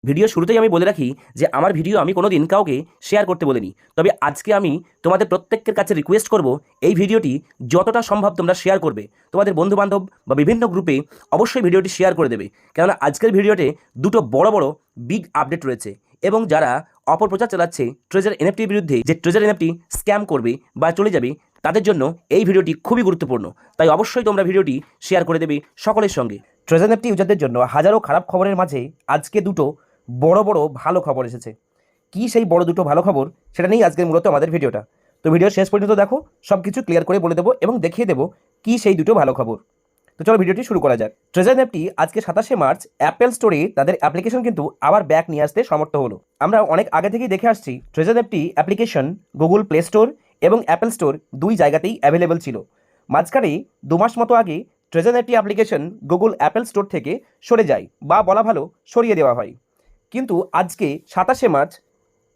Video শুরুতেই আমি বলে রাখি যে আমার ভিডিও আমি কোনোদিন কাউকে শেয়ার করতে বলিনি। তবে আজকে আমি তোমাদের প্রত্যেকের কাছে রিকোয়েস্ট করব, এই ভিডিওটি যতটা সম্ভব তোমরা শেয়ার করবে তোমাদের বন্ধুবান্ধব বা বিভিন্ন গ্রুপে। অবশ্যই ভিডিওটি শেয়ার করে দেবে, কেননা আজকের ভিডিওতে দুটো বড় বড় বিগ আপডেট রয়েছে। এবং যারা অপপ্রচার চালাচ্ছে ট্রেজার এনএফটির বিরুদ্ধে, যে ট্রেজার এনএফটি স্ক্যাম করবে বা চলে যাবে, তাদের জন্য এই ভিডিওটি খুবই গুরুত্বপূর্ণ। তাই অবশ্যই তোমরা ভিডিওটি শেয়ার করে দেবে সকলের সঙ্গে। ট্রেজার এনএফটি ইউজারদের জন্য হাজারো খারাপ খবরের মাঝে আজকে দুটো বড় বড় ভালো খবর এসেছে। কি সেই বড় দুটো ভালো খবর, সেটা নিয়েই আজকের মূলত আমাদের ভিডিওটা। তো ভিডিও শেষ পর্যন্ত দেখো, সব কিছু ক্লিয়ার করে বলে দেবো এবং দেখিয়ে দেবো কি সেই দুটো ভালো খবর। তো চলো ভিডিওটি শুরু করা যাক। ট্রেজার অ্যাপটি আজকে 27শে মার্চ অ্যাপেল স্টোরে তাদের অ্যাপ্লিকেশন কিন্তু আবার ব্যাক নিয়ে আসতে সমর্থ হলো। আমরা অনেক আগে থেকেই দেখে আসছি ট্রেজার অ্যাপটি অ্যাপ্লিকেশন গুগল প্লে স্টোর এবং অ্যাপেল স্টোর দুই জায়গাতেই অ্যাভেলেবেল ছিল। মাঝখানে 2 মাস মতো আগে ট্রেজার অ্যাপটি অ্যাপ্লিকেশন গুগল অ্যাপেল স্টোর থেকে সরে যায়, বা বলা ভালো সরিয়ে দেওয়া হয়। কিন্তু আজকে 27শে মার্চ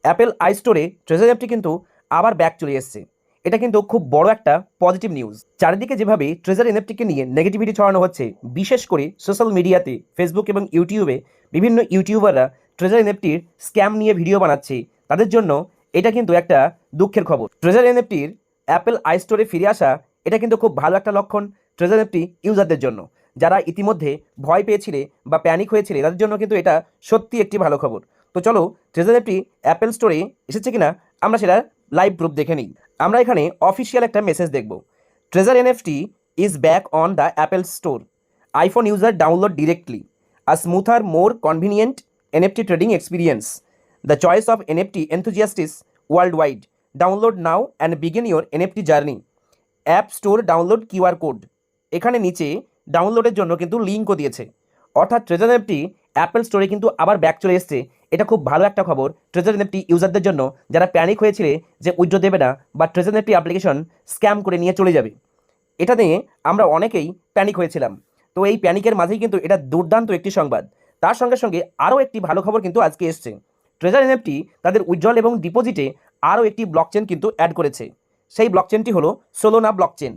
অ্যাপেল আই স্টোরে ট্রেজার অ্যাপটি কিন্তু আবার ব্যাক চলে এসেছে। এটা কিন্তু খুব বড় একটা পজিটিভ নিউজ। চারিদিকে যেভাবে ট্রেজার এনএফটিকে নিয়ে নেগেটিভিটি ছড়ানো হচ্ছে, বিশেষ করে সোশ্যাল মিডিয়াতে, ফেসবুক এবং ইউটিউবে বিভিন্ন ইউটিউবাররা ট্রেজার এনএফটির স্ক্যাম নিয়ে ভিডিও বানাচ্ছে, তাদের জন্য এটা কিন্তু একটা দুঃখের খবর। ট্রেজার এনএফটির অ্যাপেল আই স্টোরে ফিরে আসা, এটা কিন্তু খুব ভালো একটা লক্ষণ ট্রেজার এনএফটি ইউজারদের জন্য। যারা ইতিমধ্যে ভয় পেয়েছিলে বা প্যানিক হয়েছিলে, তাদের জন্য কিন্তু এটা সত্যি একটি ভালো খবর। তো চলো ট্রেজার অ্যাপটি অ্যাপেল স্টোরে এসেছে কিনা আমরা সেটা লাইভ প্রুফ দেখে নিই। আমরা এখানে অফিসিয়াল একটা মেসেজ দেখব। Treasure NFT is back on the Apple Store. IPhone user download directly. A smoother more convenient NFT trading experience. The choice of NFT enthusiasts worldwide. Download now and begin your NFT journey. App Store download QR code. এখানে নিচে ডাউনলোডের জন্য কিন্তু লিঙ্কও দিয়েছে। অর্থাৎ treasure NFT Apple স্টোরে কিন্তু আবার back চলে এসছে। এটা খুব ভালো একটা খবর ট্রেজার এনএফটি ইউজারদের জন্য, যারা প্যানিক হয়েছিল যে উইথড্র দেবে না বা ট্রেজার এনএফটি অ্যাপ্লিকেশন স্ক্যাম করে নিয়ে চলে যাবে। এটা নিয়ে আমরা অনেকেই প্যানিক হয়েছিলাম। তো এই প্যানিকের মাঝেই কিন্তু এটা দুর্দান্ত একটি সংবাদ। তার সঙ্গে সঙ্গে আরও একটি ভালো খবর কিন্তু আজকে এসছে। ট্রেজার এনএফটি তাদের উইথড্রল এবং ডিপোজিটে আরও একটি ব্লকচেন কিন্তু অ্যাড করেছে। সেই ব্লকচেনটি হলো সোলোনা ব্লকচেন।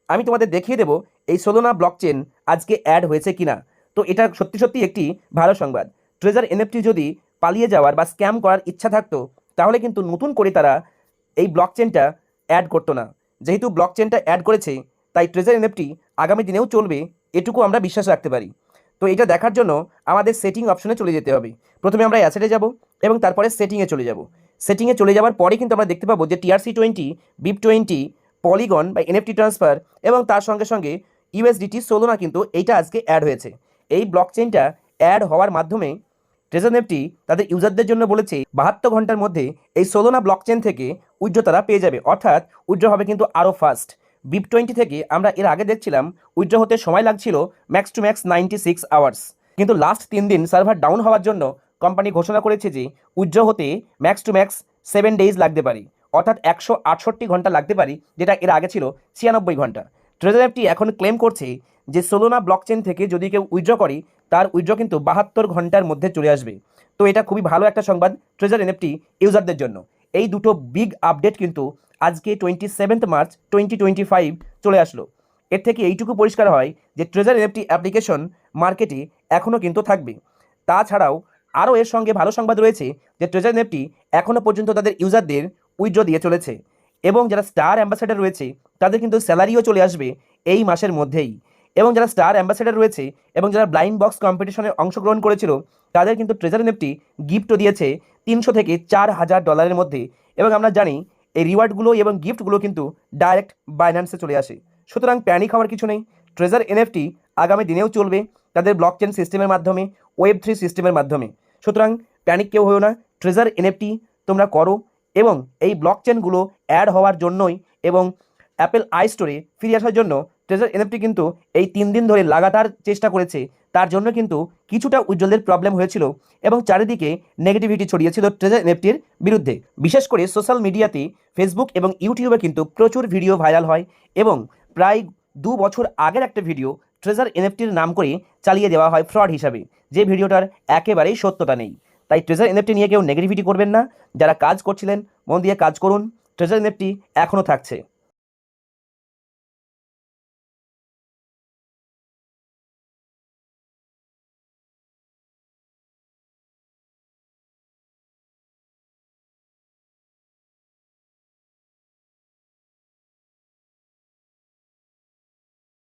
আমি তোমাদের দেখিয়ে দেবো এই সোলোনা ব্লকচেন আজকে অ্যাড হয়েছে কিনা। তো এটা সত্যি সত্যি একটি ভালো সংবাদ। ট্রেজার এনএফটি যদি পালিয়ে যাওয়ার বা স্ক্যাম করার ইচ্ছা থাকতো, তাহলে কিন্তু নতুন করে তারা এই ব্লকচেনটা অ্যাড করতো না। যেহেতু ব্লকচেনটা অ্যাড করেছে, তাই ট্রেজার এনএফটি আগামী দিনেও চলবে, এটুকু আমরা বিশ্বাস রাখতে পারি। তো এটা দেখার জন্য আমাদের সেটিং অপশনে চলে যেতে হবে। প্রথমে আমরা অ্যাসেটে যাব এবং তারপরে সেটিংয়ে চলে যাব। সেটিংয়ে চলে যাওয়ার পরে কিন্তু আমরা দেখতে পাবো যে TRC20, BIP20, পলিগন বা এনএফটি ট্রান্সফার এবং তার সঙ্গে সঙ্গে ইউএসডিটি সোলোনা কিন্তু এইটা আজকে অ্যাড হয়েছে। এই ব্লকচেনটা অ্যাড হওয়ার মাধ্যমে ট্রেজার এনএফটি তাদের ইউজারদের জন্য বলেছে 72 ঘন্টার মধ্যে এই সোলোনা ব্লকচেন থেকে উইথড্র তারা পেয়ে যাবে। অর্থাৎ উইথড্র হবে কিন্তু আরও ফাস্ট। BIP20 থেকে আমরা এর আগে দেখছিলাম উইথড্র হতে সময় লাগছিল ম্যাক্স টু ম্যাক্স 96 আওয়ার্স, কিন্তু লাস্ট 3 দিন সার্ভার ডাউন হওয়ার জন্য কোম্পানি ঘোষণা করেছে যে উইথড্র হতে ম্যাক্স টু ম্যাক্স 7 ডেজ লাগতে পারে, অর্থাৎ 168 ঘন্টা লাগতে পারে, যেটা এর আগে ছিল 96 ঘন্টা। ট্রেজার অ্যাপটি এখন ক্লেম করছে যে সোলোনা ব্লকচেন থেকে যদি কেউ উইথড্র করে, তার উইথড্র কিন্তু 72 ঘন্টার মধ্যে চলে আসবে। তো এটা খুবই ভালো একটা সংবাদ ট্রেজার এনএফটি ইউজারদের জন্য। এই দুটো বিগ আপডেট কিন্তু আজকে 27 মার্চ 2025 চলে আসলো। এর থেকে এইটুকু পরিষ্কার হয় যে ট্রেজার এনএফটি অ্যাপ্লিকেশন মার্কেটে এখনও কিন্তু থাকবে। তাছাড়াও আরও এর সঙ্গে ভালো সংবাদ রয়েছে যে ট্রেজার এনএফটি এখনও পর্যন্ত তাদের ইউজারদের উইথড্র দিয়ে চলেছে, এবং যারা স্টার অ্যাম্বাসেডার রয়েছে তাদের কিন্তু স্যালারিও চলে আসবে এই মাসের মধ্যেই। এবং যারা স্টার অ্যাম্বাসেডার রয়েছে এবং যারা ব্লাইন্ড বক্স কম্পিটিশনে অংশগ্রহণ করেছিল, তাদের কিন্তু ট্রেজার এনএফটি গিফটও দিয়েছে $300 থেকে $4,000 মধ্যে। এবং আমরা জানি এই রিওয়ার্ডগুলো এবং গিফটগুলো কিন্তু ডাইরেক্ট বাইন্যান্সে চলে আসে। সুতরাং প্যানিক হওয়ার কিছু নেই। ট্রেজার এনএফটি আগামী দিনেও চলবে তাদের ব্লকচেন সিস্টেমের মাধ্যমে, Web3 সিস্টেমের মাধ্যমে। সুতরাং প্যানিক কেউ হয়েও না, ট্রেজার এনএফটি তোমরা করো। এবং এই ব্লকচেনগুলো অ্যাড হওয়ার জন্যই এবং অ্যাপেল আই স্টোরে ফিরে আসার জন্য ট্রেজার এনএফটি কিন্তু এই 3 দিন ধরে লাগাতার চেষ্টা করেছে। তার জন্য কিন্তু কিছুটা উইথড্রলের প্রবলেম হয়েছিল এবং চারিদিকে নেগেটিভিটি ছড়িয়েছিল ট্রেজার এনএফটির বিরুদ্ধে। বিশেষ করে সোশ্যাল মিডিয়াতে, ফেসবুক এবং ইউটিউবে কিন্তু প্রচুর ভিডিও ভাইরাল হয় এবং প্রায় 2 বছর আগের একটা ভিডিও ট্রেজার এনএফটির নাম করে চালিয়ে দেওয়া হয় ফ্রড হিসাবে, যে ভিডিওটার একেবারেই সত্যতা নেই। তাই ট্রেজার এনএফটি নিয়ে কেউ নেগেটিভিটি করবেন না। যারা কাজ করছিলেন মন দিয়ে কাজ করুন, ট্রেজার এনএফটি এখনও থাকছে।